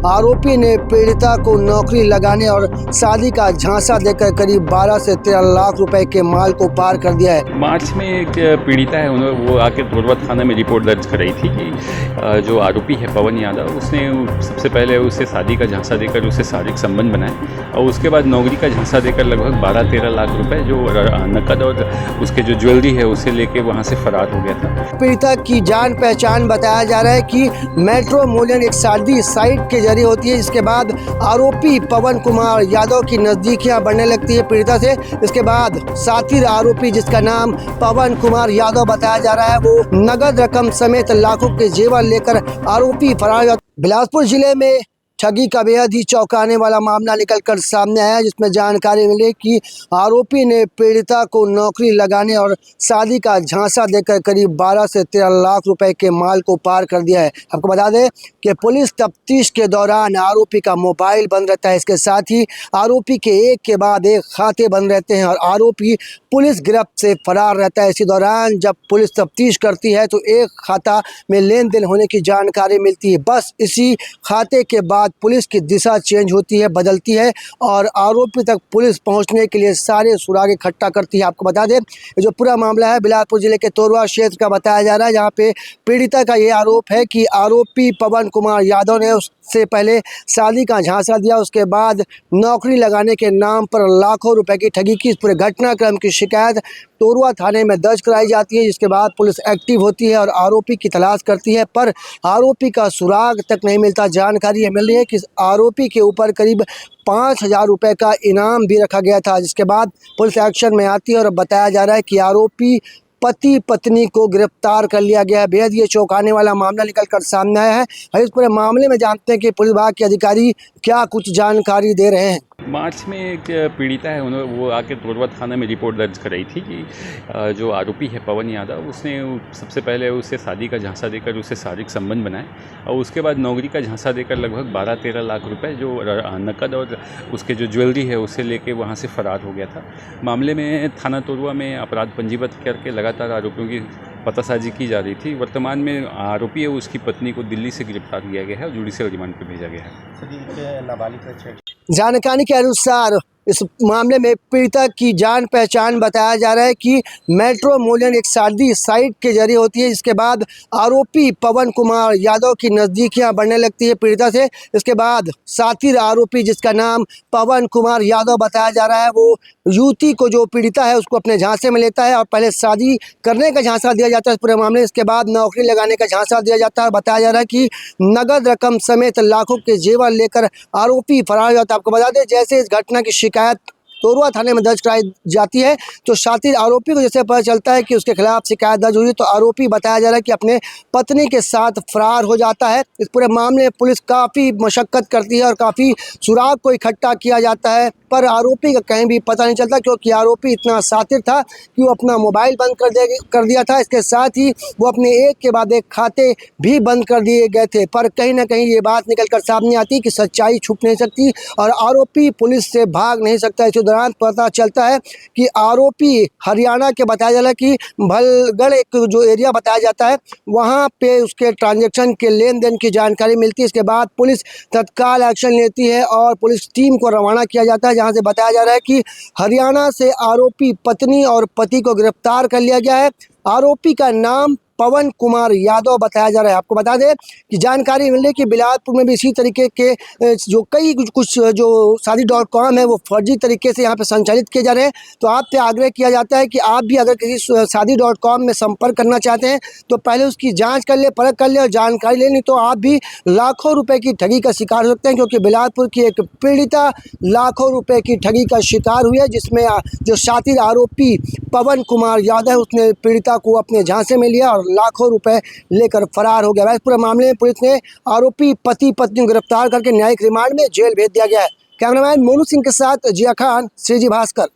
आरोपी ने पीड़िता को नौकरी लगाने और शादी का झांसा देकर करीब 12 से 13 लाख रुपए के माल को पार कर दिया है। मार्च में एक पीड़िता है, वो आके तोरवा थाना में रिपोर्ट दर्ज कराई थी कि जो आरोपी है पवन यादव, उसने सबसे पहले उसे शादी का झांसा देकर उसे शारीरिक संबंध बनाए और उसके बाद नौकरी का झांसा देकर लगभग 12-13 लाख रुपए जो नकद और उसके जो ज्वेलरी है उसे लेके वहां से फरार हो गया था। पीड़िता की जान पहचान बताया जा रहा है कि मेट्रो मूल्यन एक शादी साइट के जरिए होती है, जिसके बाद आरोपी पवन कुमार यादव की नजदीकियां बढ़ने लगती है पीड़िता से। इसके बाद साथी आरोपी जिसका नाम पवन कुमार यादव बताया जा रहा है, वो नगद रकम समेत लाखों के जेवर लेकर आरोपी फरार। बिलासपुर जिले में ठगी का बेहद ही चौंकाने वाला मामला निकलकर सामने आया, जिसमें जानकारी मिली कि आरोपी ने पीड़िता को नौकरी लगाने और शादी का झांसा देकर करीब 12 से 13 लाख रुपए के माल को पार कर दिया है। आपको बता दें कि पुलिस तफ्तीश के दौरान आरोपी का मोबाइल बंद रहता है। इसके साथ ही आरोपी के एक के बाद एक खाते बंद रहते हैं और आरोपी पुलिस गिरफ्त से फरार रहता है। इसी दौरान जब पुलिस तफ्तीश करती है तो एक खाता में लेन देन होने की जानकारी मिलती है। बस इसी खाते के बाद पुलिस की दिशा चेंज होती है, बदलती है और आरोपी तक पुलिस पहुंचने के लिए सारे सुराग इकट्ठा करती है। आपको बता दें जो पूरा मामला है बिलासपुर जिले के तोरवा क्षेत्र का बताया जा रहा है, जहां पे पीड़िता का ये आरोप है कि आरोपी पवन कुमार यादव ने उससे पहले शादी का झांसा दिया, उसके बाद नौकरी लगाने के नाम पर लाखों रुपए की ठगी की। इस पूरे घटनाक्रम की शिकायत तोरवा थाने में दर्ज कराई जाती है, जिसके बाद पुलिस एक्टिव होती है और आरोपी की तलाश करती है, पर आरोपी का सुराग तक नहीं मिलता। जानकारी ये मिल रही है कि आरोपी के ऊपर करीब 5,000 रुपये का इनाम भी रखा गया था, जिसके बाद पुलिस एक्शन में आती है और बताया जा रहा है कि आरोपी पति पत्नी को गिरफ्तार कर लिया गया है। बेहद ये चौंकाने वाला मामला निकलकर सामने आया है और इस पूरे मामले में जानते हैं कि पुलिस विभाग के अधिकारी क्या कुछ जानकारी दे रहे हैं। मार्च में एक पीड़िता है, वो आके तोरवा थाना में रिपोर्ट दर्ज कराई थी कि जो आरोपी है पवन यादव, उसने सबसे पहले उसे शादी का झांसा देकर उसे शारीरिक संबंध बनाए और उसके बाद नौकरी का झांसा देकर लगभग 12-13 लाख रुपए जो नकद और उसके जो ज्वेलरी है उसे लेके वहां से फरार हो गया था। मामले में थाना तोरवा में अपराध पंजीबद्ध करके लगातार आरोपियों की पतासाजी की जा रही थी। वर्तमान में आरोपी है उसकी पत्नी को दिल्ली से गिरफ्तार किया गया है और जुडिशियल रिमांड पर भेजा गया है। जानकारी के अनुसार इस मामले में पीड़िता की जान पहचान बताया जा रहा है कि मेट्रो मूल्यन एक शादी साइट के जरिए होती है, जिसके बाद आरोपी पवन कुमार यादव की नज़दीकियां बढ़ने लगती है पीड़िता से। इसके बाद साथी आरोपी जिसका नाम पवन कुमार यादव बताया जा रहा है, वो युवती को जो पीड़िता है उसको अपने झांसे में लेता है और पहले शादी करने का झांसा दिया जाता है इस पूरे मामले। इसके बाद नौकरी लगाने का झांसा दिया जाता है। बताया जा रहा है कि नगद रकम समेत लाखों के जेवर लेकर आरोपी फरार हो जाता है। आपको बता दें जैसे इस घटना की शिकायत तोरवा थाने में दर्ज कराई जाती है तो साथी आरोपी को जैसे पता चलता है कि उसके खिलाफ शिकायत दर्ज हुई है तो आरोपी बताया जा रहा है कि अपने पत्नी के साथ फरार हो जाता है। इस पूरे मामले में पुलिस काफ़ी मशक्कत करती है और काफ़ी सुराग को इकट्ठा किया जाता है, पर आरोपी का कहीं भी पता नहीं चलता, क्योंकि आरोपी इतना शातिर था कि वो अपना मोबाइल बंद कर दिया था। इसके साथ ही वो अपने एक के बाद एक खाते भी बंद कर दिए गए थे, पर कहीं ना कहीं ये बात निकल कर सामने आती है कि सच्चाई छुप नहीं सकती और आरोपी पुलिस से भाग नहीं सकता। इसी दौरान पता चलता है कि आरोपी हरियाणा के बताया जा रहा है कि भलगढ़ एक जो एरिया बताया जाता है वहाँ पे उसके ट्रांजैक्शन के लेन देन की जानकारी मिलती है। इसके बाद पुलिस तत्काल एक्शन लेती है और पुलिस टीम को रवाना किया जाता है, जहां से बताया जा रहा है कि हरियाणा से आरोपी पत्नी और पति को गिरफ्तार कर लिया गया है। आरोपी का नाम पवन कुमार यादव बताया जा रहा है। आपको बता दें कि जानकारी मिली कि बिलासपुर में भी इसी तरीके के जो कई कुछ जो शादी.com है वो फर्जी तरीके से यहाँ पे संचालित किए जा रहे हैं। तो आपसे आग्रह किया जाता है कि आप भी अगर किसी शादी.com में संपर्क करना चाहते हैं तो पहले उसकी जांच कर ले, परख कर ले और जानकारी ले, नहीं तो आप भी लाखों रुपए की ठगी का शिकार हो सकते हैं, क्योंकि बिलासपुर की एक पीड़िता लाखों रुपए की ठगी का शिकार हुई है, जिसमें जो शातिर आरोपी पवन कुमार यादव है उसने पीड़िता को अपने झांसे में लिया और लाखों रुपए लेकर फरार हो गया। इस पूरे मामले में पुलिस ने आरोपी पति पत्नी को गिरफ्तार करके न्यायिक रिमांड में जेल भेज दिया गया है। कैमरामैन मोनू सिंह के साथ जिया खान, श्रीजी भास्कर।